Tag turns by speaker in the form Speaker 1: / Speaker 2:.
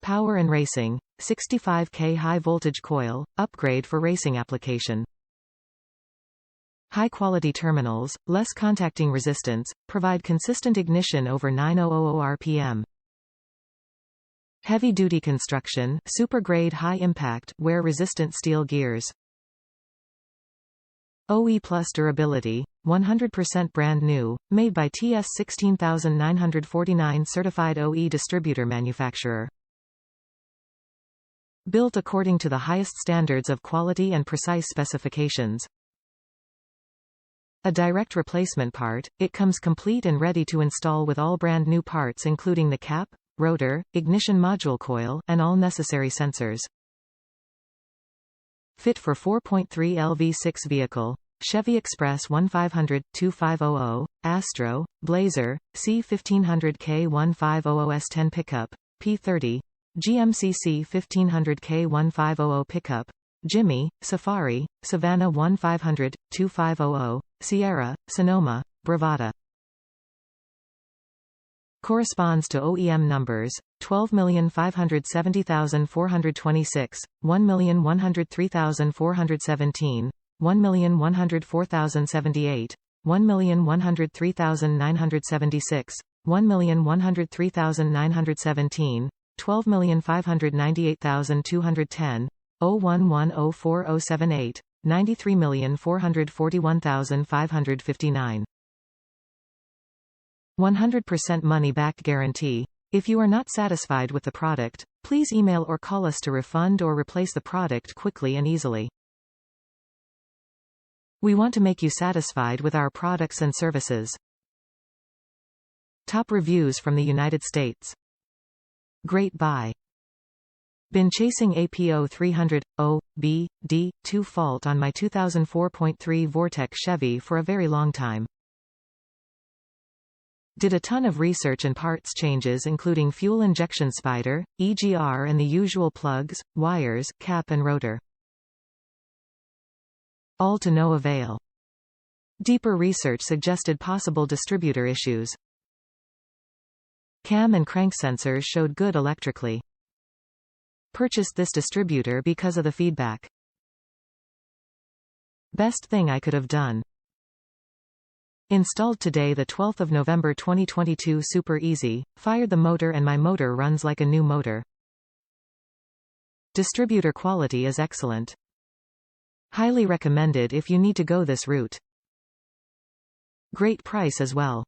Speaker 1: Power and racing, 65 kV high voltage coil, upgrade for racing application. High-quality terminals, less contacting resistance, provide consistent ignition over 9000 RPM. Heavy-duty construction, super-grade high-impact, wear-resistant steel gears. OE plus durability, 100% brand new, made by TS 16949 certified OE distributor manufacturer. Built according to the highest standards of quality and precise specifications. A direct replacement part, it comes complete and ready to install with all brand new parts including the cap, rotor, ignition module coil, and all necessary sensors. Fit for 4.3L V6 vehicle, Chevy Express 1500-2500, Astro, Blazer, C1500K 1500S10 pickup, P30, GMC 1500K 1500 pickup, Jimmy, Safari, Savana 1500-2500, Sierra, Sonoma, Bravada. Corresponds to OEM numbers, 12,570,426, 1,103,417, 1,104,078, 1,103,976, 1,103,917, 12,598,210, 0110478, 93,441,559. 100% money-back guarantee. If you are not satisfied with the product, please email or call us to refund or replace the product quickly and easily. We want to make you satisfied with our products and services. Top reviews from the United States. Great buy. Been chasing APO 300, O, B, D, 2 fault on my 2004.3 Vortec Chevy for a very long time. Did a ton of research and parts changes including fuel injection spider, EGR and the usual plugs, wires, cap and rotor. All to no avail. Deeper research suggested possible distributor issues. Cam and crank sensors showed good electrically. Purchased this distributor because of the feedback. Best thing I could have done. Installed today the 12th of November 2022. Super easy, fired the motor and my motor runs like a new motor. Distributor quality is excellent. Highly recommended if you need to go this route. Great price as well.